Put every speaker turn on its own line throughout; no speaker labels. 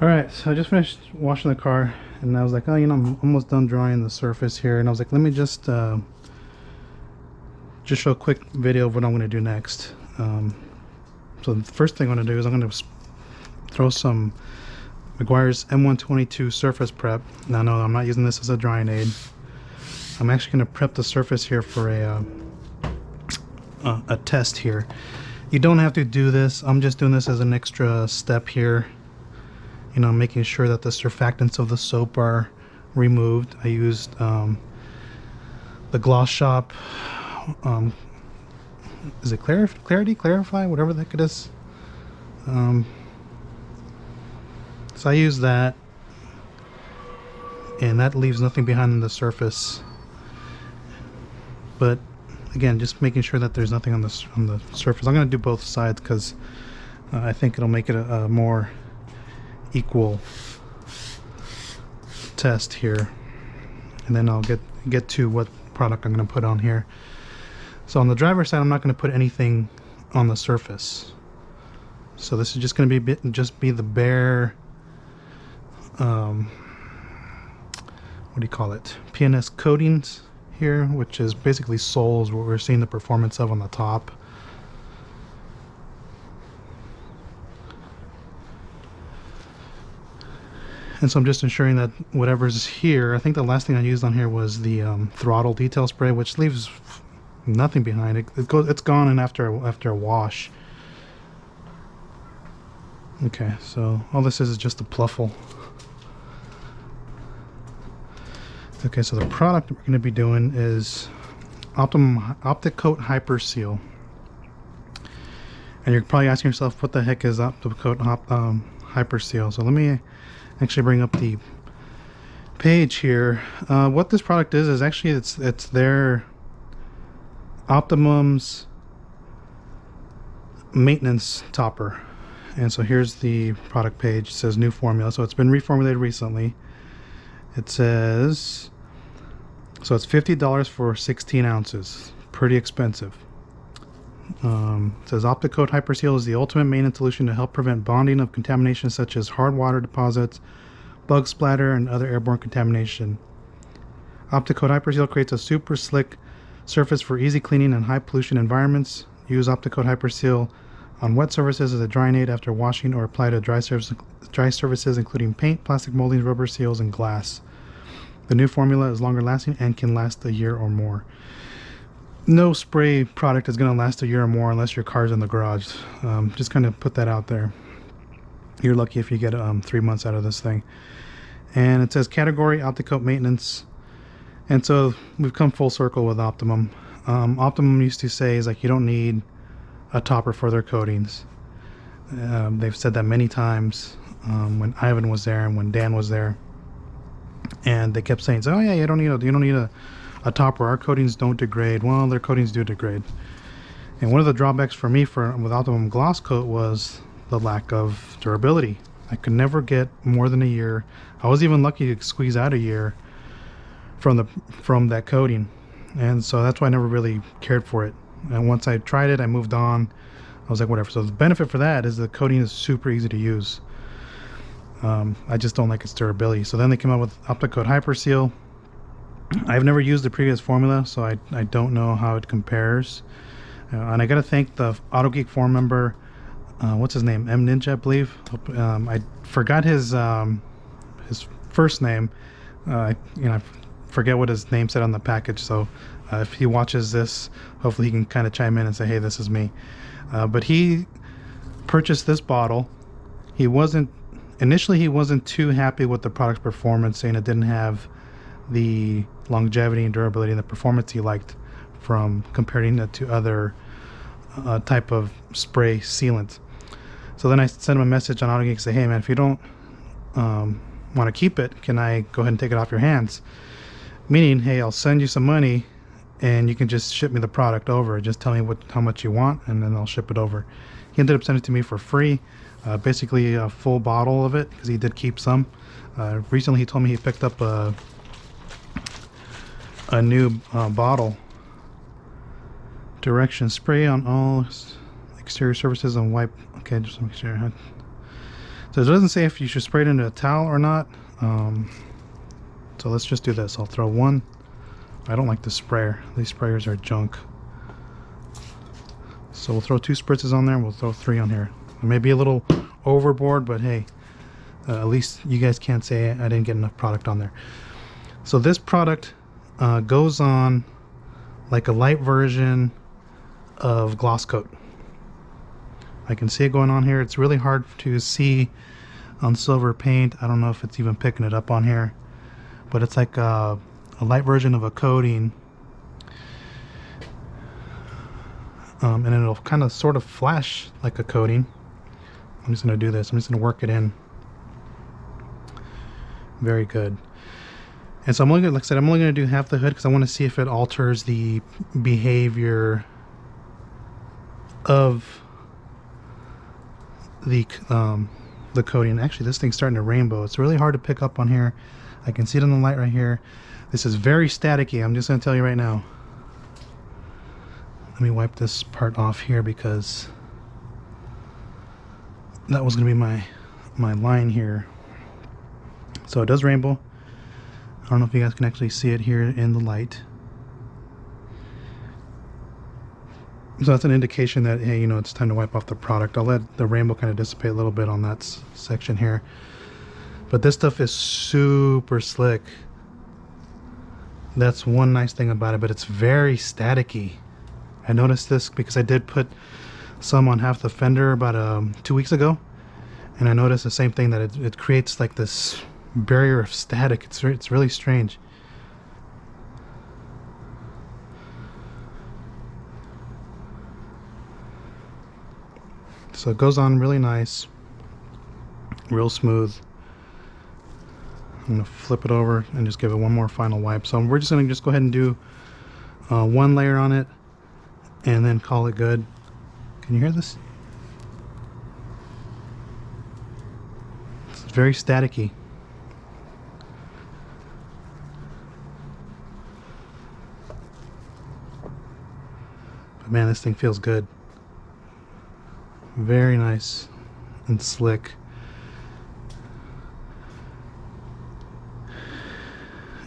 Alright, so I just finished washing the car and I was like, oh, you know, I'm almost done drying the surface here, and I was like, let me just show a quick video of what I'm going to do next. So the first thing I'm going to do is I'm going to throw some Meguiar's M122 surface prep. Now, no, I'm not using this as a drying aid. I'm actually going to prep the surface here for a test here. You don't have to do this. I'm just doing this as an extra step here. You know, making sure that the surfactants of the soap are removed. I used the Gloss Shop. Is it Clarity? Clarify? Whatever the heck it is. So I use that, and that leaves nothing behind on the surface. But again, just making sure that there's nothing on the surface. I'm going to do both sides because I think it'll make it a more equal test here, and then I'll get to what product I'm going to put on here. So on the driver's side, I'm not going to put anything on the surface. So this is just going to be the bare what do you call it, PNS coatings here, which is basically soles, what we're seeing the performance of on the top. And so I'm just ensuring that whatever's here, I think the last thing I used on here was the throttle detail spray, which leaves nothing behind. It's gone in after a wash. Okay, so all this is just a pluffle. Okay, so the product we're going to be doing is Optimum Coat Hyper Seal. And you're probably asking yourself, what the heck is Optimum Coat Hyper Seal? So let me actually bring up the page here. What this product is actually it's their Optimum's maintenance topper. And so here's the product page. It says new formula, so it's been reformulated recently. It says, so it's $50 for 16 ounces. Pretty expensive. It says Opticoat Hyperseal is the ultimate maintenance solution to help prevent bonding of contamination such as hard water deposits, bug splatter, and other airborne contamination. Opticoat Hyperseal creates a super slick surface for easy cleaning in high pollution environments. Use Opticoat Hyperseal on wet surfaces as a drying aid after washing, or apply to dry surfaces including paint, plastic moldings, rubber seals, and glass. The new formula is longer lasting and can last a year or more. No spray product is going to last a year or more unless your car's in the garage. Just kind of put that out there. You're lucky if you get 3 months out of this thing. And it says category Opticoat maintenance. And so we've come full circle with Optimum. Optimum used to say is like, you don't need a topper for their coatings. They've said that many times when Ivan was there and when Dan was there, and they kept saying, oh yeah, you don't need a topper. Our coatings don't degrade. Well, their coatings do degrade. And one of the drawbacks for me with Optimum Gloss Coat was the lack of durability. I could never get more than a year. I was even lucky to squeeze out a year from that coating, and so that's why I never really cared for it. And once I tried it, I moved on. I was like, whatever. So the benefit for that is the coating is super easy to use. I just don't like its durability. So then they came out with Opticoat Hyperseal. I've never used the previous formula, so I don't know how it compares. And I got to thank the Autogeek forum member, what's his name? M Ninja, I believe. I forgot his first name. I forget what his name said on the package. So if he watches this, hopefully he can kind of chime in and say, hey, this is me. But he purchased this bottle. Initially he wasn't too happy with the product's performance, saying it didn't have the longevity and durability and the performance he liked from comparing it to other type of spray sealant. So then I sent him a message on Autogeek and say, hey man, if you don't want to keep it, can I go ahead and take it off your hands? Meaning, hey, I'll send you some money and you can just ship me the product over. Just tell me how much you want, and then I'll ship it over. He ended up sending it to me for free, basically a full bottle of it, because he did keep some. Recently he told me he picked up a new bottle. Directions: spray on all exterior surfaces and wipe. Okay, just to make sure. So it doesn't say if you should spray it into a towel or not. So let's just do this. I'll throw one. I don't like the sprayer. These sprayers are junk. So we'll throw 2 spritzes on there, and we'll throw 3 on here. It may be a little overboard, but hey, at least you guys can't say I didn't get enough product on there. So this product goes on like a light version of Gloss Coat. I can see it going on here. It's really hard to see on silver paint. I don't know if it's even picking it up on here, but it's like a light version of a coating. And it'll kind of sort of flash like a coating. I'm just going to do this. I'm just going to work it in. Very good. And so I'm only, like I said, I'm only going to do half the hood because I want to see if it alters the behavior of the coating. Actually, this thing's starting to rainbow. It's really hard to pick up on here. I can see it in the light right here. This is very staticky. I'm just going to tell you right now. Let me wipe this part off here because that was going to be my line here. So it does rainbow. I don't know if you guys can actually see it here in the light. So that's an indication that, hey, you know, it's time to wipe off the product. I'll let the rainbow kind of dissipate a little bit on that section here. But this stuff is super slick. That's one nice thing about it, but it's very staticky. I noticed this because I did put some on half the fender about 2 weeks ago, and I noticed the same thing, that it creates like this barrier of static. It's really strange. So it goes on really nice, real smooth. I'm going to flip it over and just give it one more final wipe. So we're just going to go ahead and do 1 layer on it and then call it good. Can you hear this? It's very staticky. But man, this thing feels good. Very nice and slick.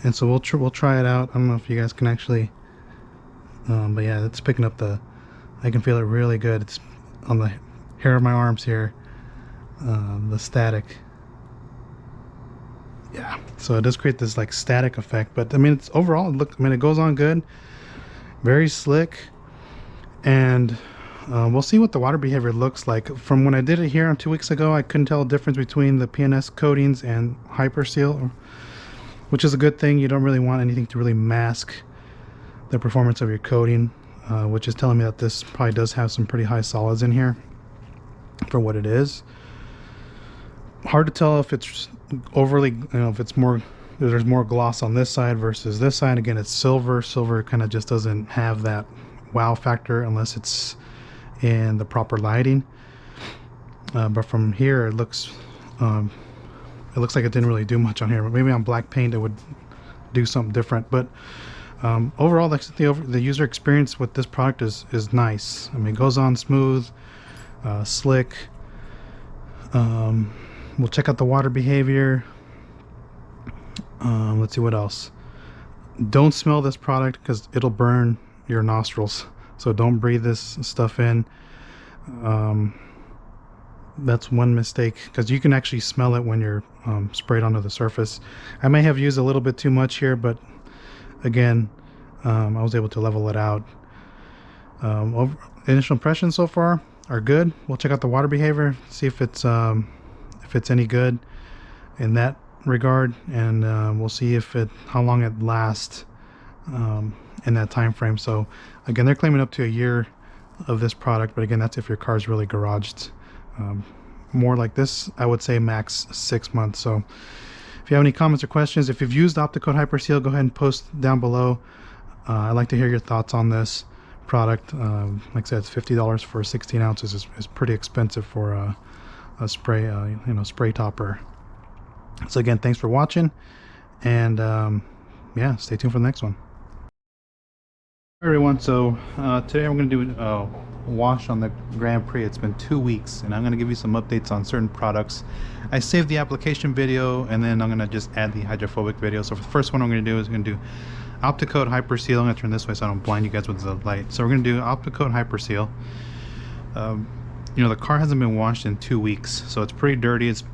And so we'll try it out. I don't know if you guys can actually, but yeah, it's picking up I can feel it really good. It's on the hair of my arms here, the static. Yeah, so it does create this like static effect, but I mean, it's overall, look, I mean, it goes on good, very slick, and we'll see what the water behavior looks like. From when I did it here 2 weeks ago, I couldn't tell the difference between the PNS coatings and Hyper Seal, which is a good thing. You don't really want anything to really mask the performance of your coating, which is telling me that this probably does have some pretty high solids in here for what it is. Hard to tell if it's overly, you know, if it's more, there's more gloss on this side versus this side. Again, it's silver. Silver kind of just doesn't have that wow factor unless it's in the proper lighting. But from here, it looks like it didn't really do much on here. But maybe on black paint, it would do something different. But overall, the user experience with this product is nice. I mean, it goes on smooth, slick. We'll check out the water behavior. Let's see what else. Don't smell this product because it'll burn your nostrils. So don't breathe this stuff in. That's one mistake, because you can actually smell it when you're sprayed onto the surface. I may have used a little bit too much here, but again, I was able to level it out. Initial impressions so far are good. We'll check out the water behavior, see if it's any good in that regard, and we'll see how long it lasts in that time frame. So again, they're claiming up to a year of this product, but again, that's if your car's really garaged. More like this, I would say max 6 months. So if you have any comments or questions, if you've used Opticoat Hyper Seal, go ahead and post down below. I'd like to hear your thoughts on this product. Like I said, it's $50 for 16 ounces. Is pretty expensive for a spray, spray topper. So again, thanks for watching, and yeah, stay tuned for the next one. Everyone, so today I'm going to do a wash on the Grand Prix. It's been 2 weeks and I'm going to give you some updates on certain products. I saved the application video and then I'm going to just add the hydrophobic video. So for the first one I'm going to do is going to do Opticoat Hyper Seal. I'm going to turn this way so I don't blind you guys with the light. So we're going to do Opticoat Hyper Seal. You know, the car hasn't been washed in 2 weeks, so it's pretty dirty. It's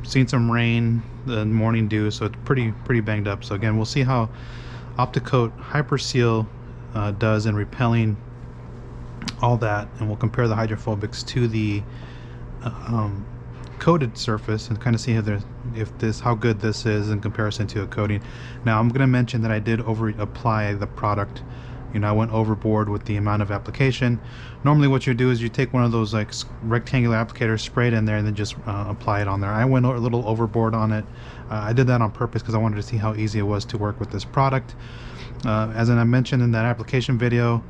seen some rain, the morning dew, so it's pretty banged up. So again, we'll see how Opticoat Hyper Seal does in repelling all that, and we'll compare the hydrophobics to the coated surface and kind of see how good this is in comparison to a coating. Now I'm going to mention that I did over apply the product. You know, I went overboard with the amount of application. Normally what you do is you take one of those like rectangular applicators, spray it in there, and then just apply it on there. I went a little overboard on it. I did that on purpose because I wanted to see how easy it was to work with this product. As I mentioned in that application video,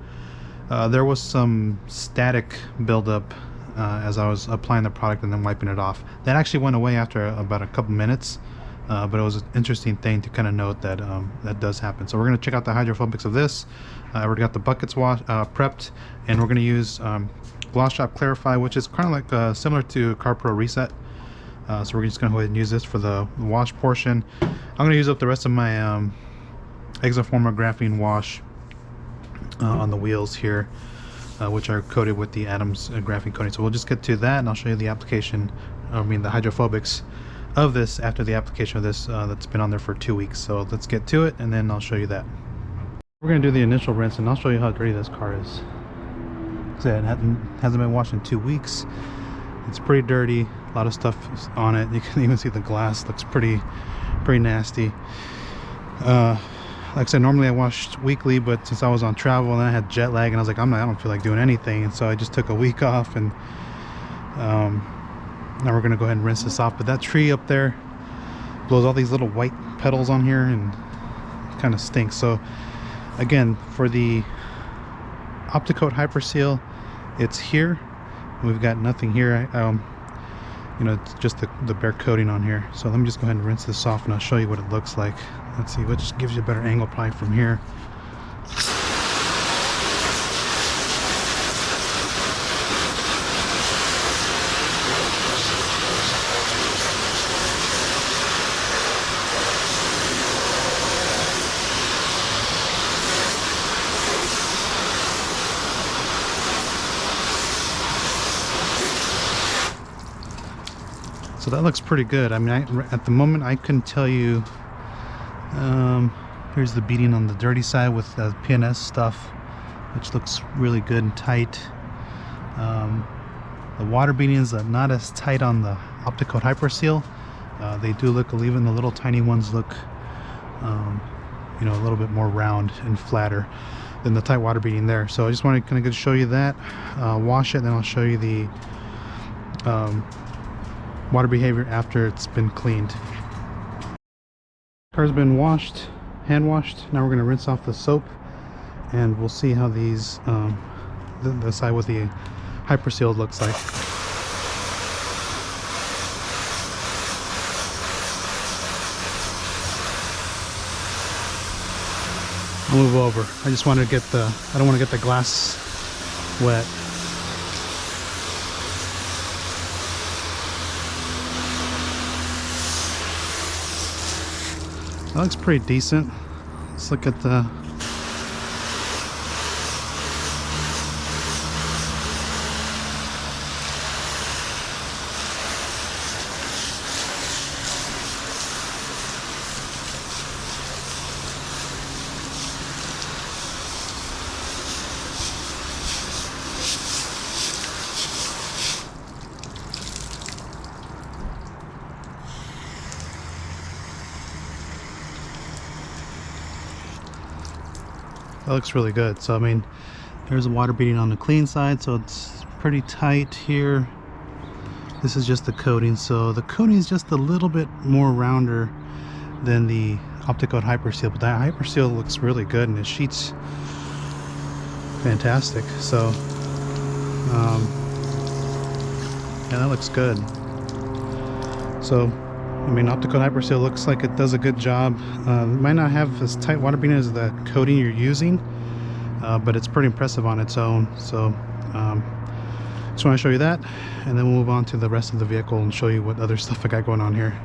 there was some static buildup as I was applying the product and then wiping it off. That actually went away after about a couple minutes, but it was an interesting thing to kind of note that that does happen. So we're going to check out the hydrophobics of this. I already got the buckets prepped, and we're going to use Gloss Shop Clarify, which is kind of like similar to CarPro Reset. So we're just going to go ahead and use this for the wash portion. I'm going to use up the rest of my Exoformer graphene wash on the wheels here, which are coated with the Adams graphene coating. So we'll just get to that and I'll show you the application, the hydrophobics of this after the application of this that's been on there for 2 weeks. So let's get to it and then I'll show you that. We're going to do the initial rinse and I'll show you how dirty this car is. It hasn't been washed in 2 weeks. It's pretty dirty, a lot of stuff on it. You can even see the glass looks pretty nasty. Like I said, normally I washed weekly, but since I was on travel and I had jet lag and I was like, I don't feel like doing anything, and so I just took a week off, and now we're gonna go ahead and rinse this off. But that tree up there blows all these little white petals on here and kind of stinks. So again, for the Opticoat Hyper Seal, it's here. We've got nothing here. You know, it's just the bare coating on here. So let me just go ahead and rinse this off and I'll show you what it looks like. Let's see, which gives you a better angle probably from here. So that looks pretty good. I mean, at the moment I couldn't tell you. Here's the beading on the dirty side with the PNS stuff, which looks really good and tight. The water beading is not as tight on the Opticoat Hyper Seal. They do look, even the little tiny ones look, you know, a little bit more round and flatter than the tight water beading there. So I just wanted to kind of show you that. Wash it, and then I'll show you the water behavior after it's been cleaned. Car's been washed, hand washed. Now we're going to rinse off the soap, and we'll see how these the side with the Hyper Seal looks like. I'll move over. I just want to get I don't want to get the glass wet. That looks pretty decent. Let's look at the that looks really good. So I mean, there's a water beading on the clean side, so it's pretty tight here. This is just the coating, so the coating is just a little bit more rounder than the Opticoat Hyper Seal, but that Hyper Seal looks really good and the sheet's fantastic. So yeah, that looks good. So I mean, Optical Hyper Seal looks like it does a good job. It might not have as tight water beading as the coating you're using, but it's pretty impressive on its own. So just want to show you that, and then we'll move on to the rest of the vehicle and show you what other stuff I got going on here.